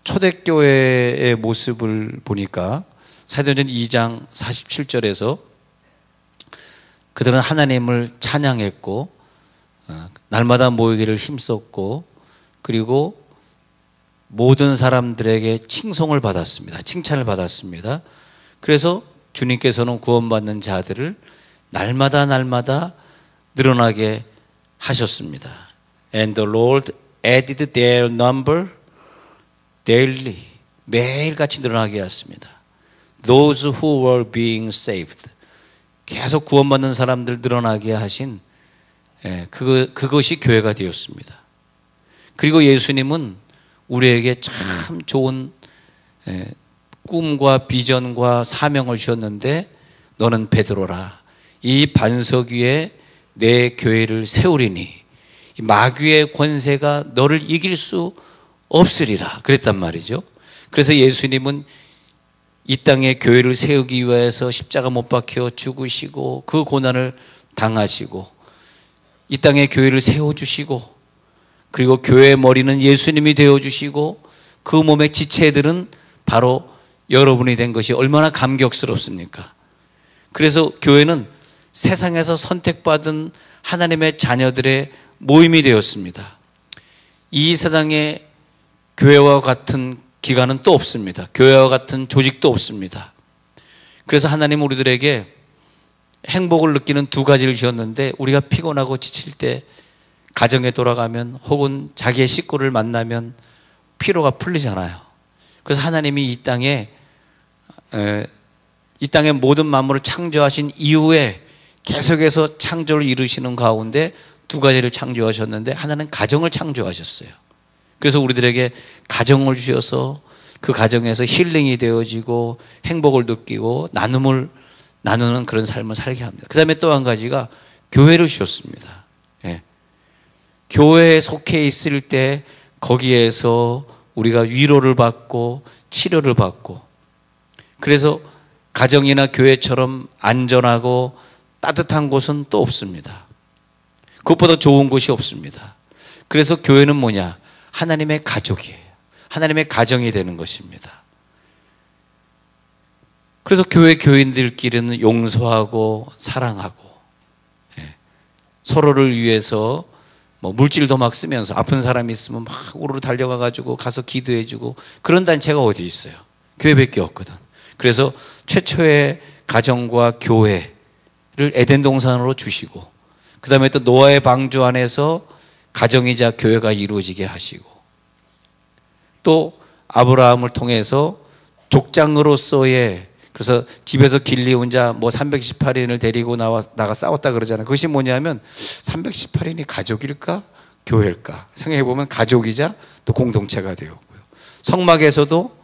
초대교회의 모습을 보니까 사도행전 2장 47절에서 그들은 하나님을 찬양했고 날마다 모이기를 힘썼고 그리고 모든 사람들에게 칭송을 받았습니다. 칭찬을 받았습니다. 그래서 주님께서는 구원받는 자들을 날마다 늘어나게 하셨습니다. And the Lord added their number daily. 매일같이 늘어나게 하였습니다. Those who were being saved. 계속 구원받는 사람들 늘어나게 하신 그것이 교회가 되었습니다. 그리고 예수님은 우리에게 참 좋은 꿈과 비전과 사명을 주셨는데 너는 베드로라. 이 반석 위에 내 교회를 세우리니 마귀의 권세가 너를 이길 수 없으리라 그랬단 말이죠. 그래서 예수님은 이 땅에 교회를 세우기 위해서 십자가 못 박혀 죽으시고 그 고난을 당하시고 이 땅에 교회를 세워주시고 그리고 교회의 머리는 예수님이 되어주시고 그 몸의 지체들은 바로 여러분이 된 것이 얼마나 감격스럽습니까? 그래서 교회는 세상에서 선택받은 하나님의 자녀들의 모임이 되었습니다. 이 세상에 교회와 같은 기관은 또 없습니다. 교회와 같은 조직도 없습니다. 그래서 하나님은 우리들에게 행복을 느끼는 두 가지를 주셨는데 우리가 피곤하고 지칠 때 가정에 돌아가면 혹은 자기의 식구를 만나면 피로가 풀리잖아요. 그래서 하나님이 이 땅에 모든 만물을 창조하신 이후에 계속해서 창조를 이루시는 가운데 두 가지를 창조하셨는데 하나는 가정을 창조하셨어요. 그래서 우리들에게 가정을 주셔서 그 가정에서 힐링이 되어지고 행복을 느끼고 나누는 그런 삶을 살게 합니다. 그 다음에 또 한 가지가 교회를 주셨습니다. 교회에 속해 있을 때 거기에서 우리가 위로를 받고 치료를 받고 그래서 가정이나 교회처럼 안전하고 따뜻한 곳은 또 없습니다. 그것보다 좋은 곳이 없습니다. 그래서 교회는 뭐냐? 하나님의 가족이에요. 하나님의 가정이 되는 것입니다. 그래서 교인들끼리는 용서하고 사랑하고 서로를 위해서 물질도 막 쓰면서 아픈 사람이 있으면 막 우르르 달려가가지고 가서 기도해주고 그런 단체가 어디 있어요? 교회밖에 없거든. 그래서 최초의 가정과 교회를 에덴 동산으로 주시고 그 다음에 또 노아의 방주 안에서 가정이자 교회가 이루어지게 하시고 또 아브라함을 통해서 족장으로서의 그래서 집에서 길리온 자 318인을 데리고 나가 싸웠다 그러잖아요. 그것이 뭐냐면 318인이 가족일까? 교회일까? 생각해보면 가족이자 또 공동체가 되었고요. 성막에서도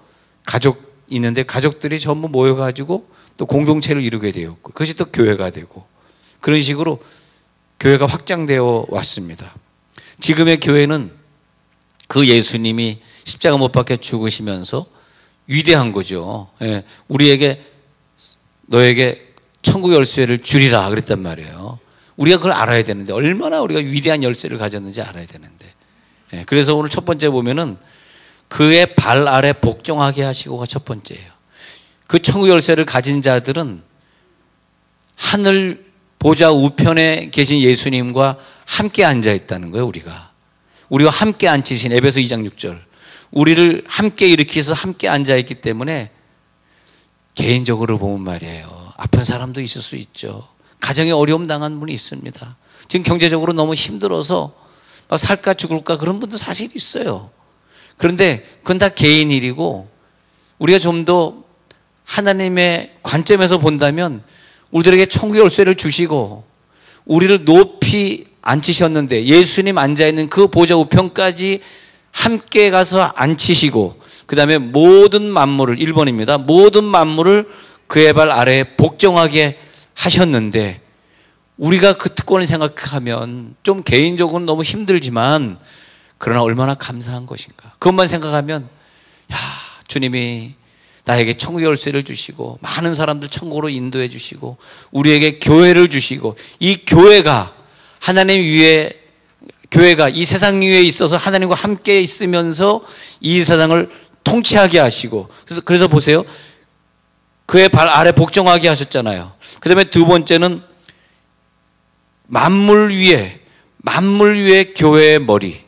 가족 있는데 가족들이 전부 모여가지고 또 공동체를 이루게 되었고 그것이 또 교회가 되고 그런 식으로 교회가 확장되어 왔습니다. 지금의 교회는 그 예수님이 십자가 못 박혀 죽으시면서 위대한 거죠. 우리에게 너에게 천국 열쇠를 주리라 그랬단 말이에요. 우리가 그걸 알아야 되는데 얼마나 우리가 위대한 열쇠를 가졌는지 알아야 되는데 그래서 오늘 첫 번째 보면은 그의 발 아래 복종하게 하시고가 첫 번째예요. 그 천국 열쇠를 가진 자들은 하늘 보좌 우편에 계신 예수님과 함께 앉아 있다는 거예요. 우리와 함께 앉히신 에베소 2장 6절 우리를 함께 일으키셔서 함께 앉아있기 때문에 개인적으로 보면 말이에요. 아픈 사람도 있을 수 있죠. 가정에 어려움 당한 분이 있습니다. 지금 경제적으로 너무 힘들어서 막 살까 죽을까 그런 분도 사실 있어요. 그런데 그건 다 개인 일이고 우리가 좀 더 하나님의 관점에서 본다면 우리들에게 천국 열쇠를 주시고 우리를 높이 앉히셨는데 예수님 앉아있는 그 보좌 우편까지 함께 가서 앉히시고 그 다음에 모든 만물을 1번입니다. 모든 만물을 그의 발 아래에 복종하게 하셨는데 우리가 그 특권을 생각하면 좀 개인적으로는 너무 힘들지만 그러나 얼마나 감사한 것인가. 그것만 생각하면 주님이 나에게 천국 열쇠를 주시고 많은 사람들 천국으로 인도해 주시고 우리에게 교회를 주시고 이 교회가 하나님 위에 교회가 이 세상 위에 있어서 하나님과 함께 있으면서 이 세상을 통치하게 하시고, 그래서 보세요. 그의 발 아래 복종하게 하셨잖아요. 그 다음에 두 번째는 만물 위에 교회의 머리.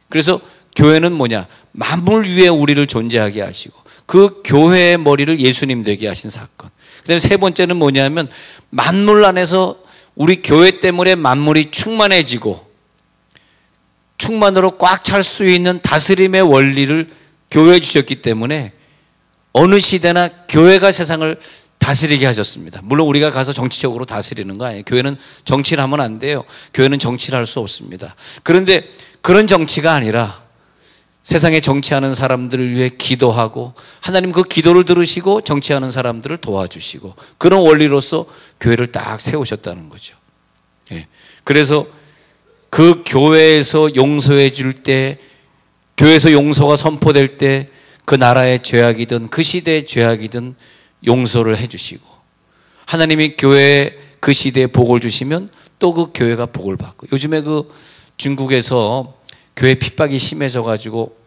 그래서 교회는 뭐냐? 만물 위에 우리를 존재하게 하시고 그 교회의 머리를 예수님 되게 하신 사건. 그 다음에 세 번째는 뭐냐면 만물 안에서 우리 교회 때문에 만물이 충만해지고 충만으로 꽉 찰 수 있는 다스림의 원리를 교회에 주셨기 때문에 어느 시대나 교회가 세상을 다스리게 하셨습니다. 물론 우리가 가서 정치적으로 다스리는 거 아니에요. 교회는 정치를 하면 안 돼요. 교회는 정치를 할 수 없습니다. 그런데 그런 정치가 아니라 세상에 정치하는 사람들을 위해 기도하고 하나님 그 기도를 들으시고 정치하는 사람들을 도와주시고 그런 원리로서 교회를 딱 세우셨다는 거죠. 예. 그래서 그 교회에서 용서해 줄 때, 교회에서 용서가 선포될 때 그 나라의 죄악이든 그 시대의 죄악이든 용서를 해 주시고 하나님이 교회에 그 시대에 복을 주시면 또 그 교회가 복을 받고, 요즘에 그 중국에서 교회 핍박이 심해져 가지고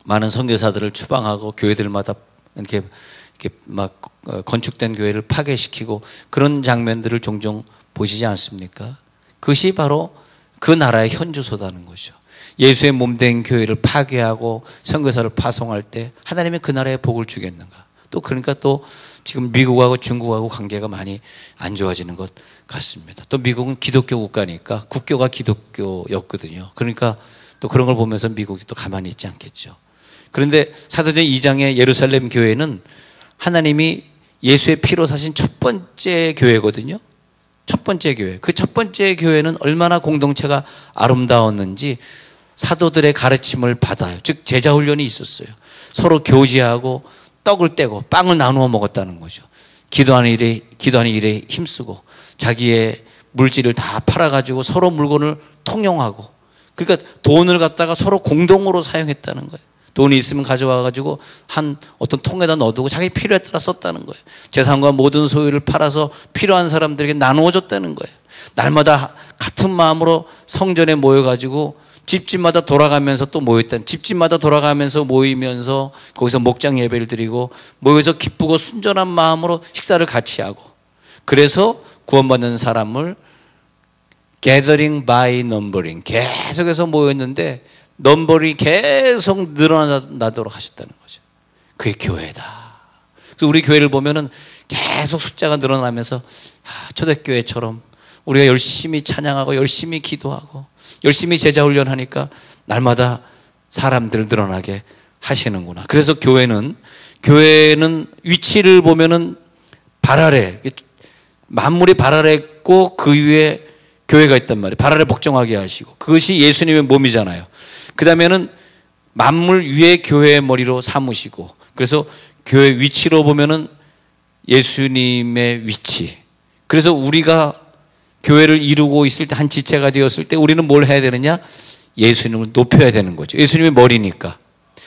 많은 선교사들을 추방하고 교회들마다 이렇게 막 건축된 교회를 파괴시키고 그런 장면들을 종종 보시지 않습니까? 그것이 바로 그 나라의 현주소다는 거죠. 예수의 몸된 교회를 파괴하고 선교사를 파송할 때 하나님이 그 나라에 복을 주겠는가? 또 그러니까 또 지금 미국하고 중국하고 관계가 많이 안 좋아지는 것 같습니다. 또 미국은 기독교 국가니까 국교가 기독교였거든요. 그러니까 또 그런 걸 보면서 미국이 또 가만히 있지 않겠죠. 그런데 사도전 2장의 예루살렘 교회는 하나님이 예수의 피로 사신 첫 번째 교회거든요. 첫 번째 교회. 그 첫 번째 교회는 얼마나 공동체가 아름다웠는지 사도들의 가르침을 받아요. 즉 제자 훈련이 있었어요. 서로 교제하고 떡을 떼고 빵을 나누어 먹었다는 거죠. 기도하는 일에 힘쓰고 자기의 물질을 다 팔아가지고 서로 물건을 통용하고, 그러니까 돈을 갖다가 서로 공동으로 사용했다는 거예요. 돈이 있으면 가져와가지고 한 어떤 통에다 넣어두고 자기 필요에 따라 썼다는 거예요. 재산과 모든 소유를 팔아서 필요한 사람들에게 나누어줬다는 거예요. 날마다 같은 마음으로 성전에 모여가지고 집집마다 돌아가면서 또 모였다는, 집집마다 돌아가면서 모이면서 거기서 목장 예배를 드리고 모여서 기쁘고 순전한 마음으로 식사를 같이 하고, 그래서 구원받는 사람을 gathering by numbering, 계속해서 모였는데 넘버링이 계속 늘어나도록 하셨다는 거죠. 그게 교회다. 그래서 우리 교회를 보면은 계속 숫자가 늘어나면서 초대교회처럼 우리가 열심히 찬양하고 열심히 기도하고 열심히 제자 훈련하니까 날마다 사람들 늘어나게 하시는구나. 그래서 교회는 위치를 보면은 발 아래, 만물이 발 아래 있고 그 위에 교회가 있단 말이에요. 발 아래 복종하게 하시고 그것이 예수님의 몸이잖아요. 그 다음에는 만물 위에 교회의 머리로 삼으시고, 그래서 교회 위치로 보면은 예수님의 위치. 그래서 우리가 교회를 이루고 있을 때, 한 지체가 되었을 때 우리는 뭘 해야 되느냐? 예수님을 높여야 되는 거죠. 예수님의 머리니까.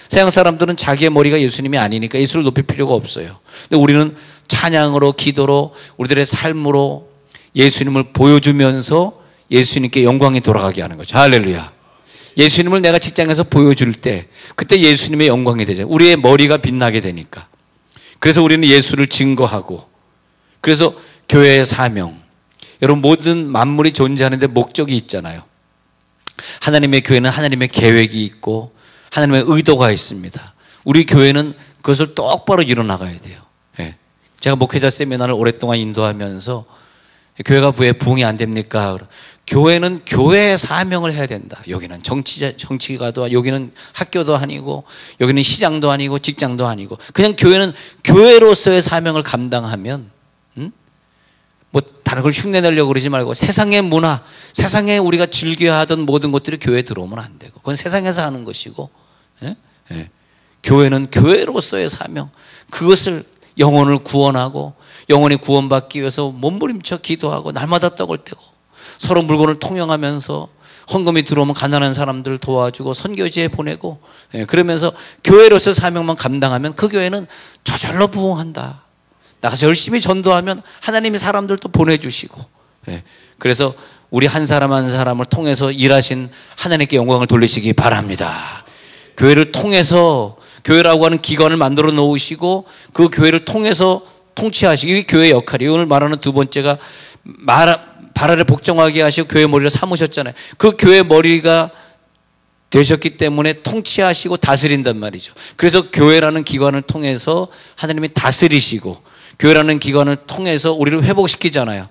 서양 사람들은 자기의 머리가 예수님이 아니니까 예수를 높일 필요가 없어요. 근데 우리는 찬양으로, 기도로, 우리들의 삶으로 예수님을 보여주면서 예수님께 영광이 돌아가게 하는 거죠. 할렐루야. 예수님을 내가 직장에서 보여줄 때 그때 예수님의 영광이 되죠. 우리의 머리가 빛나게 되니까. 그래서 우리는 예수를 증거하고, 그래서 교회의 사명, 여러분 모든 만물이 존재하는 데 목적이 있잖아요. 하나님의 교회는 하나님의 계획이 있고 하나님의 의도가 있습니다. 우리 교회는 그것을 똑바로 이뤄나가야 돼요. 예. 제가 목회자 세미나를 오랫동안 인도하면서 교회가 왜 부흥이 안 됩니까? 교회는 교회의 사명을 해야 된다. 여기는 정치가도, 여기는 학교도 아니고, 여기는 시장도 아니고, 직장도 아니고, 그냥 교회는 교회로서의 사명을 감당하면, 뭐 다른 걸 흉내내려고 그러지 말고 세상의 문화, 세상에 우리가 즐겨하던 모든 것들이 교회에 들어오면 안 되고, 그건 세상에서 하는 것이고, 예? 예. 교회는 교회로서의 사명, 그것을 영혼을 구원하고 영혼이 구원받기 위해서 몸부림쳐 기도하고 날마다 떡을 떼고 서로 물건을 통용하면서 헌금이 들어오면 가난한 사람들 도와주고 선교지에 보내고, 그러면서 교회로서 사명만 감당하면 그 교회는 저절로 부흥한다. 나가서 열심히 전도하면 하나님이 사람들도 보내주시고, 그래서 우리 한 사람 한 사람을 통해서 일하신 하나님께 영광을 돌리시기 바랍니다. 교회를 통해서, 교회라고 하는 기관을 만들어 놓으시고 그 교회를 통해서 통치하시기, 이게 교회의 역할이에요. 오늘 말하는 두 번째가 발 아래 복종하게 하시고 교회 머리를 삼으셨잖아요. 그 교회 머리가 되셨기 때문에 통치하시고 다스린단 말이죠. 그래서 교회라는 기관을 통해서 하나님이 다스리시고 교회라는 기관을 통해서 우리를 회복시키잖아요.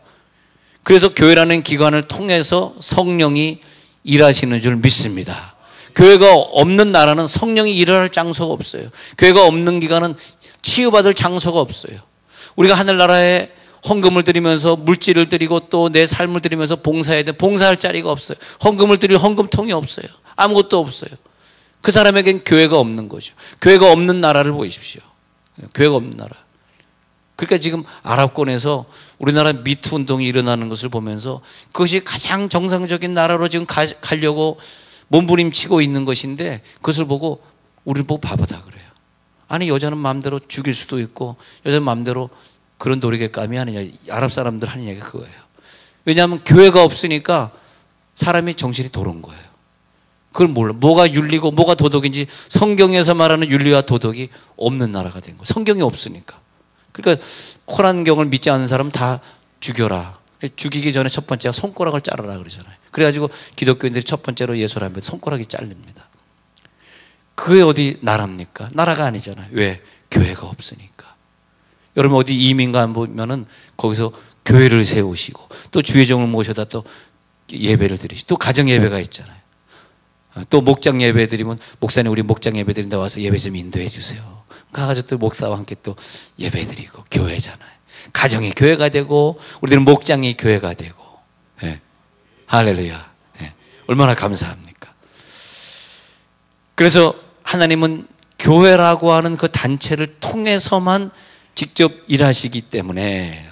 그래서 교회라는 기관을 통해서 성령이 일하시는 줄 믿습니다. 교회가 없는 나라는 성령이 일할 장소가 없어요. 교회가 없는 기관은 치유받을 장소가 없어요. 우리가 하늘나라에 헌금을 드리면서 물질을 드리고 또 내 삶을 드리면서 봉사해야 돼. 봉사할 자리가 없어요. 헌금을 드릴 헌금통이 없어요. 아무것도 없어요. 그 사람에겐 교회가 없는 거죠. 교회가 없는 나라를 보십시오. 교회가 없는 나라. 그러니까 지금 아랍권에서 우리나라 미투 운동이 일어나는 것을 보면서 그것이 가장 정상적인 나라로 지금 가려고 몸부림치고 있는 것인데, 그것을 보고 우리를 보고 바보다 그래요. 아니, 여자는 마음대로 죽일 수도 있고 여자는 마음대로 그런 놀이개감이 아니냐. 아랍 사람들 하는 얘기가 그거예요. 왜냐하면 교회가 없으니까 사람이 정신이 도는 거예요. 그걸 몰라. 뭐가 윤리고 뭐가 도덕인지 성경에서 말하는 윤리와 도덕이 없는 나라가 된 거예요. 성경이 없으니까. 그러니까 코란경을 믿지 않는 사람 다 죽여라. 죽이기 전에 첫 번째가 손가락을 자르라 그러잖아요. 그래가지고 기독교인들이 첫 번째로 예수를 하면 손가락이 잘립니다. 그게 어디 나라입니까? 나라가 아니잖아요. 왜? 교회가 없으니까. 여러분 어디 이민가 보면은 거기서 교회를 세우시고 또 주의종을 모셔다 또 예배를 드리시고 또 가정 예배가 있잖아요. 또 목장 예배 드리면 목사님 우리 목장 예배 드린다 와서 예배 좀 인도해 주세요. 가가지고 또 목사와 함께 또 예배 드리고 교회잖아요. 가정이 교회가 되고 우리들은 목장이 교회가 되고. 예. 할렐루야. 예. 얼마나 감사합니까? 그래서 하나님은 교회라고 하는 그 단체를 통해서만 직접 일하시기 때문에,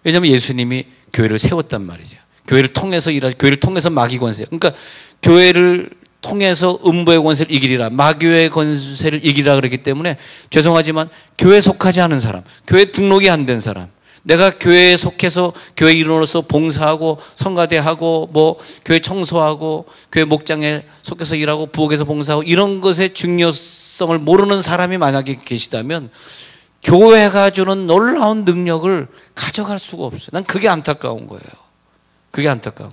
왜냐하면 예수님이 교회를 세웠단 말이죠. 교회를 통해서 교회를 통해서 마귀 권세. 그러니까 교회를 통해서 음부의 권세를 이기리라, 마귀의 권세를 이기리라 그랬기 때문에, 죄송하지만 교회에 속하지 않은 사람, 교회 등록이 안 된 사람, 내가 교회에 속해서 교회 일원으로서 봉사하고 성가대하고 뭐 교회 청소하고 교회 목장에 속해서 일하고 부엌에서 봉사하고 이런 것의 중요성을 모르는 사람이 만약에 계시다면 교회가 주는 놀라운 능력을 가져갈 수가 없어요. 난 그게 안타까운 거예요. 그게 안타까운.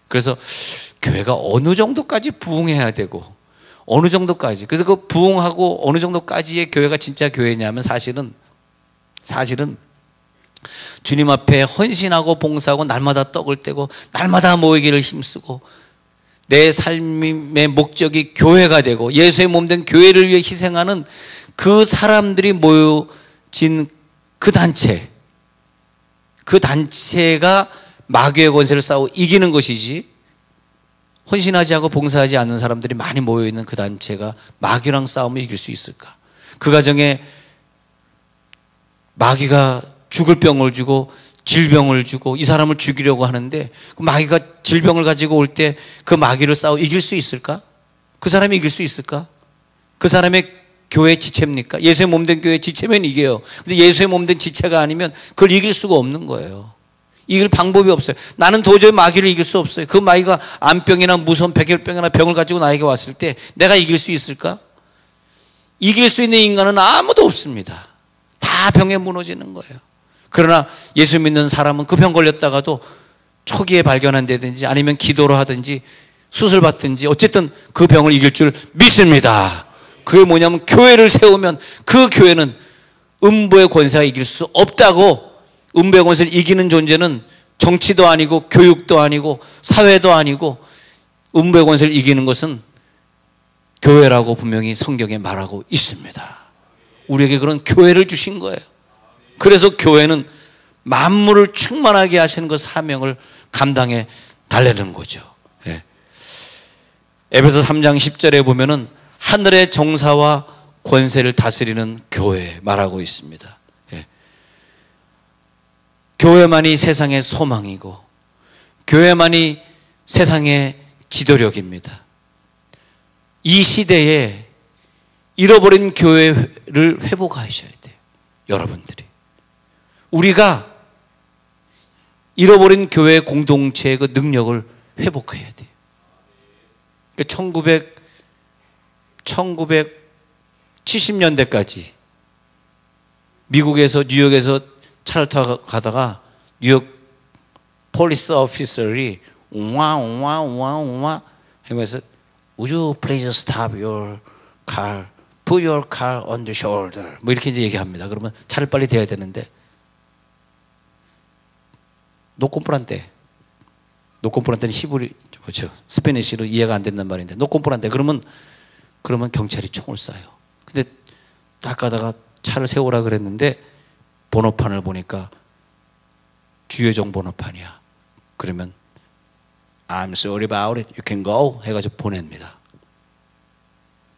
그래서 교회가 어느 정도까지 부흥해야 되고 어느 정도까지, 그래서 그 부흥하고 어느 정도까지의 교회가 진짜 교회냐면 사실은 주님 앞에 헌신하고 봉사하고 날마다 떡을 떼고 날마다 모이기를 힘쓰고 내 삶의 목적이 교회가 되고 예수의 몸된 교회를 위해 희생하는 그 사람들이 모여진 그 단체가 마귀의 권세를 싸우고 이기는 것이지, 헌신하지 않고 봉사하지 않는 사람들이 많이 모여있는 그 단체가 마귀랑 싸우면 이길 수 있을까? 그 가정에 마귀가 죽을 병을 주고 질병을 주고 이 사람을 죽이려고 하는데 그 마귀가 질병을 가지고 올 때 그 마귀를 싸워 이길 수 있을까? 그 사람이 이길 수 있을까? 그 사람의 교회 지체입니까? 예수의 몸된 교회 지체면 이겨요. 근데 예수의 몸된 지체가 아니면 그걸 이길 수가 없는 거예요. 이길 방법이 없어요. 나는 도저히 마귀를 이길 수 없어요. 그 마귀가 암병이나 무서운 백혈병이나 병을 가지고 나에게 왔을 때 내가 이길 수 있을까? 이길 수 있는 인간은 아무도 없습니다. 다 병에 무너지는 거예요. 그러나 예수 믿는 사람은 그 병 걸렸다가도 초기에 발견한다든지 아니면 기도로 하든지 수술 받든지 어쨌든 그 병을 이길 줄 믿습니다. 그게 뭐냐면 교회를 세우면 그 교회는 음부의 권세가 이길 수 없다고. 음부의 권세를 이기는 존재는 정치도 아니고 교육도 아니고 사회도 아니고, 음부의 권세를 이기는 것은 교회라고 분명히 성경에 말하고 있습니다. 우리에게 그런 교회를 주신 거예요. 그래서 교회는 만물을 충만하게 하시는 그 사명을 감당해 달래는 거죠. 예. 에베소 3장 10절에 보면은 하늘의 정사와 권세를 다스리는 교회 말하고 있습니다. 예. 교회만이 세상의 소망이고 교회만이 세상의 지도력입니다. 이 시대에 잃어버린 교회를 회복하셔야 돼요. 여러분들이. 우리가 잃어버린 교회 공동체의 그 능력을 회복해야 돼요. 그러니까 1970년대까지 미국에서 뉴욕에서 차를 타고 가다가 뉴욕 폴리스 오피서들이 웅와 하면서 Would you please stop your car, put your car on the shoulder 뭐 이렇게 이제 얘기합니다. 그러면 차를 빨리 대야 되는데 노콤프란테 노콤프란테는 히브리 그렇죠. 스페니쉬로 이해가 안 된단 말인데 노콤프란테 그러면 경찰이 총을 쏴요. 근데 딱 가다가 차를 세우라 그랬는데 번호판을 보니까 주요정 번호판이야. 그러면 I'm sorry about it. You can go 해가지고 보냅니다.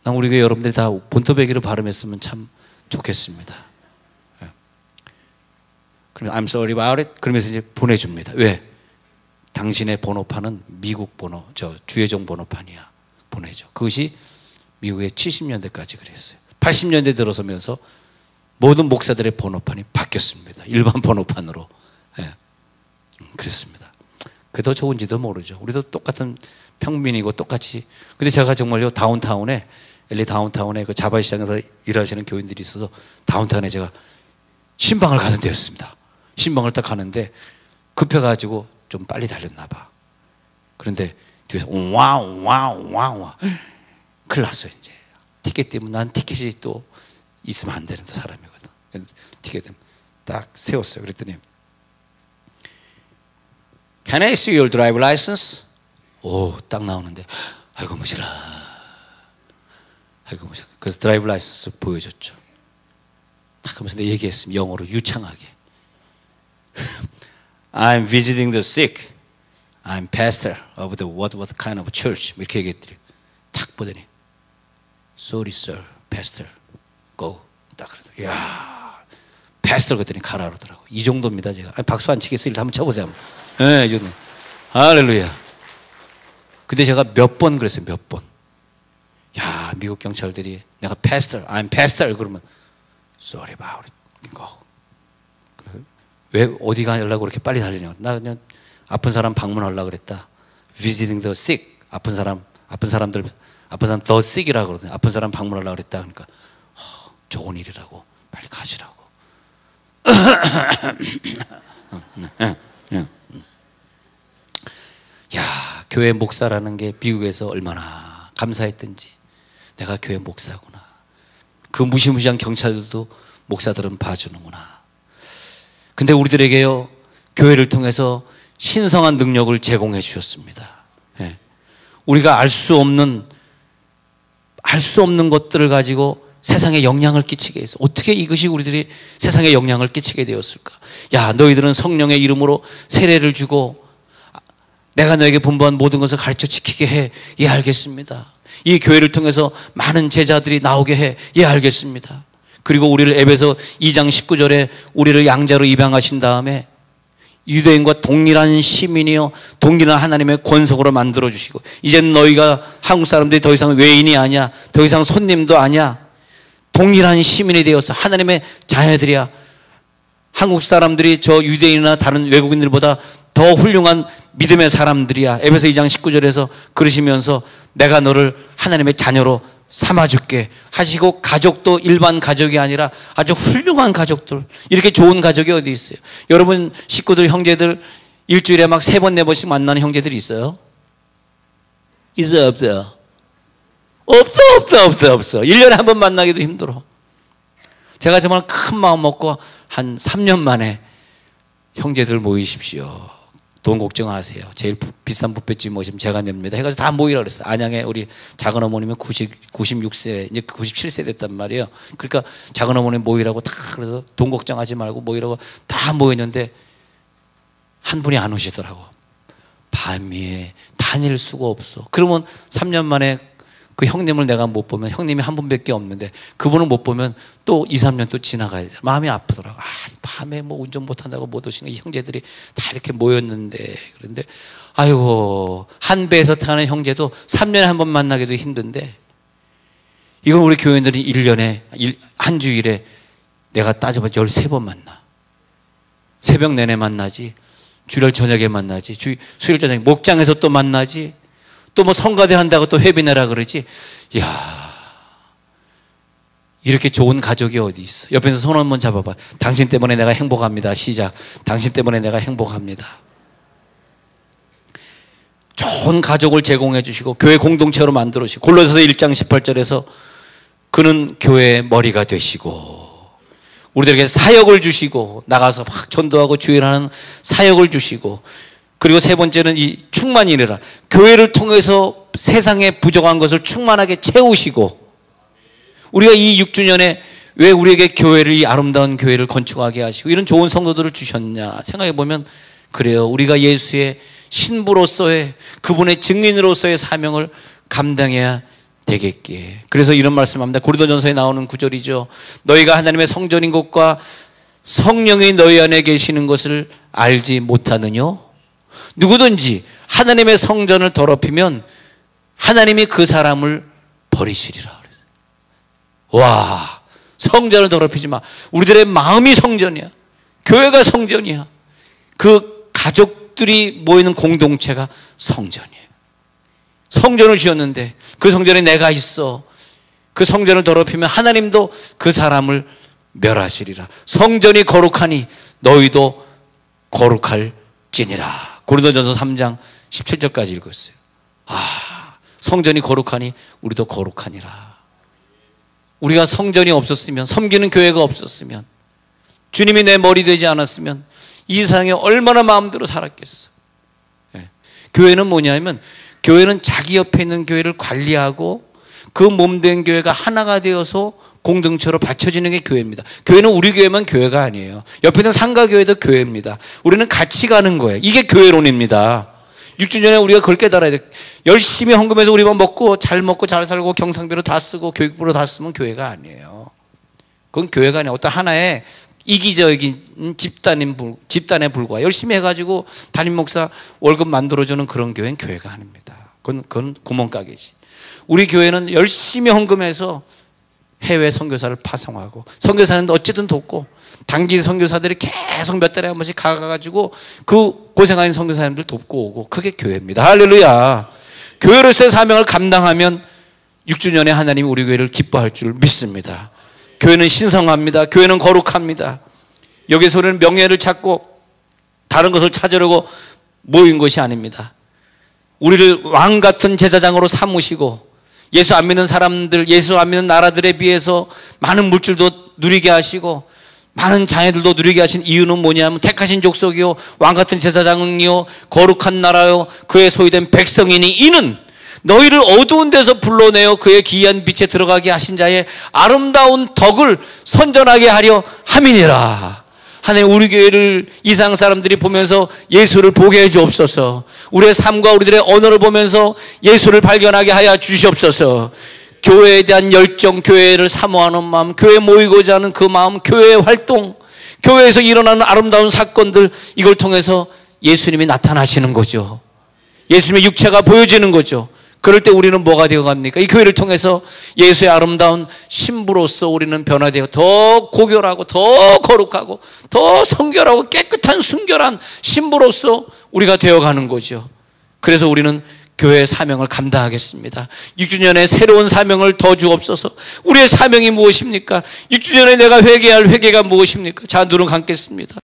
난 우리 교회 여러분들이 다 본토배기를 발음했으면 참 좋겠습니다. 그럼 I'm sorry about it. 그러면서 이제 보내줍니다. 왜? 당신의 번호판은 미국 번호, 주요정 번호판이야. 보내줘. 그것이 미국의 70년대까지 그랬어요. 80년대 들어서면서 모든 목사들의 번호판이 바뀌었습니다. 일반 번호판으로. 예. 그랬습니다. 그게 더 좋은지도 모르죠. 우리도 똑같은 평민이고 똑같이. 근데 제가 정말요, 다운타운에, LA 다운타운에 그 자바 시장에서 일하시는 교인들이 있어서 다운타운에 제가 신방을 가는 데였습니다. 신방을 딱 가는데 급해가지고 좀 빨리 달렸나 봐. 그런데 뒤에서 와 큰일 났어요. 이제 티켓 때문에 난 티켓이 또 있으면 안 되는 사람이거든. 티켓 때문에 딱 세웠어요. 그랬더니 Can I see your driver license? 오, 딱 나오는데 아이고 무시라. 아이고 무시라. 그래서 드라이브 라이선스 보여줬죠. 딱 하면서 내가 얘기했습니다. 영어로 유창하게. I'm visiting the sick. I'm pastor of the what kind of church. 이렇게 얘기했더니 딱 보더니 Sorry sir, pastor. Go. 딱 그러더니 야, pastor 그랬더니 가라 그러더라고. 이 정도입니다 제가. 아니, 박수 안 치겠어요? 한번 쳐보세요. 네, 이 정도. 할렐루야. 근데 제가 몇 번 그랬어요. 몇 번. 야, 미국 경찰들이 내가 pastor, I'm pastor 그러면 Sorry about it. Go. 왜 어디 가려고 그렇게 빨리 달리냐고. 나 그냥 아픈 사람 방문하려고 그랬다. Visiting the sick. 아픈 사람 the sick이라고 그러거든요. 아픈 사람 방문하려고 그랬다. 그러니까 좋은 일이라고 빨리 가시라고. 야, 교회 목사라는 게 미국에서 얼마나 감사했던지. 내가 교회 목사구나. 그 무시무시한 경찰들도 목사들은 봐주는구나. 근데 우리들에게요, 교회를 통해서 신성한 능력을 제공해 주셨습니다. 예. 우리가 알 수 없는 것들을 가지고 세상에 영향을 끼치게 해서 어떻게 이것이 우리들이 세상에 영향을 끼치게 되었을까? 야, 너희들은 성령의 이름으로 세례를 주고 내가 너에게 분부한 모든 것을 가르쳐 지키게 해. 예, 알겠습니다. 이 교회를 통해서 많은 제자들이 나오게 해. 예, 알겠습니다. 그리고 우리를 에베소 2장 19절에 우리를 양자로 입양하신 다음에 유대인과 동일한 시민이요 동일한 하나님의 권속으로 만들어 주시고 이젠 너희가 한국 사람들이 더 이상 외인이 아니야. 더 이상 손님도 아니야. 동일한 시민이 되어서 하나님의 자녀들이야. 한국 사람들이 저 유대인이나 다른 외국인들보다 더 훌륭한 믿음의 사람들이야. 에베소 2장 19절에서 그러시면서 내가 너를 하나님의 자녀로 삼아줄게 하시고 가족도 일반 가족이 아니라 아주 훌륭한 가족들. 이렇게 좋은 가족이 어디 있어요? 여러분 식구들 형제들 일주일에 막 3번 4번씩 만나는 형제들이 있어요? 있어요? 없어요? 없어. 1년에 한 번 만나기도 힘들어. 제가 정말 큰 마음 먹고 한 3년 만에 형제들 모이십시오. 돈 걱정하세요. 제일 비싼 뷔페집 모시면 제가 냅니다. 해가지고 다 모이라 그랬어요. 안양에 우리 작은 어머님은 96세, 이제 97세 됐단 말이에요. 그러니까 작은 어머님 모이라고 다 그래서 돈 걱정하지 말고 모이라고 다 모였는데 한 분이 안 오시더라고. 밤에 다닐 수가 없어. 그러면 3년 만에 그 형님을 내가 못 보면 형님이 한 분밖에 없는데 그분을 못 보면 또 2, 3년 또 지나가야 돼. 마음이 아프더라고. 아, 밤에 뭐 운전 못 한다고 못 오시는 이 형제들이 다 이렇게 모였는데 그런데 아이고 한 배에서 타는 형제도 3년에 한 번 만나기도 힘든데 이건 우리 교인들이 1년에 한 주일에 내가 따져봐 13번 만나. 새벽 내내 만나지 주일날 저녁에 만나지. 수요일 저녁에 목장에서 또 만나지. 또 뭐 성가대 한다고 또 회비내라 그러지. 이야, 이렇게 좋은 가족이 어디 있어. 옆에서 손 한번 잡아봐. 당신 때문에 내가 행복합니다. 시작. 당신 때문에 내가 행복합니다. 좋은 가족을 제공해 주시고 교회 공동체로 만들어 주시고, 골로새서 1장 18절에서 그는 교회의 머리가 되시고 우리들에게 사역을 주시고 나가서 막 전도하고 주일하는 사역을 주시고, 그리고 세 번째는 이 충만이라, 교회를 통해서 세상에 부족한 것을 충만하게 채우시고, 우리가 이 6주년에 왜 우리에게 교회를, 이 아름다운 교회를 건축하게 하시고 이런 좋은 성도들을 주셨냐 생각해 보면 그래요. 우리가 예수의 신부로서의, 그분의 증인으로서의 사명을 감당해야 되겠기에. 그래서 이런 말씀합니다. 고린도전서에 나오는 구절이죠. 너희가 하나님의 성전인 것과 성령이 너희 안에 계시는 것을 알지 못하느뇨? 누구든지 하나님의 성전을 더럽히면 하나님이 그 사람을 버리시리라. 와, 성전을 더럽히지 마. 우리들의 마음이 성전이야. 교회가 성전이야. 그 가족들이 모이는 공동체가 성전이에요. 성전을 지었는데 그 성전에 내가 있어. 그 성전을 더럽히면 하나님도 그 사람을 멸하시리라. 성전이 거룩하니 너희도 거룩할지니라. 고린도전서 3장 17절까지 읽었어요. 아, 성전이 거룩하니 우리도 거룩하니라. 우리가 성전이 없었으면, 섬기는 교회가 없었으면, 주님이 내 머리 되지 않았으면 이 세상에 얼마나 마음대로 살았겠어. 네. 교회는 뭐냐면, 교회는 자기 옆에 있는 교회를 관리하고 그 몸된 교회가 하나가 되어서 공동체로 받쳐지는 게 교회입니다. 교회는 우리 교회만 교회가 아니에요. 옆에 있는 상가교회도 교회입니다. 우리는 같이 가는 거예요. 이게 교회론입니다. 6주년에 우리가 그걸 깨달아야 돼. 열심히 헌금해서 우리만 먹고 잘 살고 경상비로 다 쓰고 교육비로 다 쓰면 교회가 아니에요. 그건 교회가 아니에요. 어떤 하나의 이기적인 집단에 불과 열심히 해가지고 담임 목사 월급 만들어주는 그런 교회는 교회가 아닙니다. 그건 구멍가게지. 우리 교회는 열심히 헌금해서 해외 선교사를 파송하고, 선교사는 어쨌든 돕고, 단기 선교사들이 계속 몇 달에 한 번씩 가가지고 그 고생하는 선교사님들 돕고 오고, 그게 교회입니다. 할렐루야. 교회로서의 사명을 감당하면 6주년에 하나님이 우리 교회를 기뻐할 줄 믿습니다. 교회는 신성합니다. 교회는 거룩합니다. 여기서 우리는 명예를 찾고 다른 것을 찾으려고 모인 것이 아닙니다. 우리를 왕 같은 제사장으로 삼으시고, 예수 안 믿는 사람들, 예수 안 믿는 나라들에 비해서 많은 물질도 누리게 하시고 많은 자녀들도 누리게 하신 이유는 뭐냐면, 택하신 족속이요 왕 같은 제사장이요 거룩한 나라요 그의 소유된 백성이니 이는 너희를 어두운 데서 불러내어 그의 기이한 빛에 들어가게 하신 자의 아름다운 덕을 선전하게 하려 함이니라. 하나님, 우리 교회를 이상 사람들이 보면서 예수를 보게 해 주옵소서. 우리의 삶과 우리들의 언어를 보면서 예수를 발견하게 하여 주시옵소서. 교회에 대한 열정, 교회를 사모하는 마음, 교회에 모이고자 하는 그 마음, 교회의 활동, 교회에서 일어나는 아름다운 사건들, 이걸 통해서 예수님이 나타나시는 거죠. 예수님의 육체가 보여지는 거죠. 그럴 때 우리는 뭐가 되어갑니까? 이 교회를 통해서 예수의 아름다운 신부로서 우리는 변화되어 더 고결하고 더 거룩하고 더 성결하고 깨끗한 순결한 신부로서 우리가 되어가는 거죠. 그래서 우리는 교회의 사명을 감당하겠습니다. 6주년에 새로운 사명을 더 주옵소서. 우리의 사명이 무엇입니까? 6주년에 내가 회개할 회개가 무엇입니까? 자, 눈을 감겠습니다.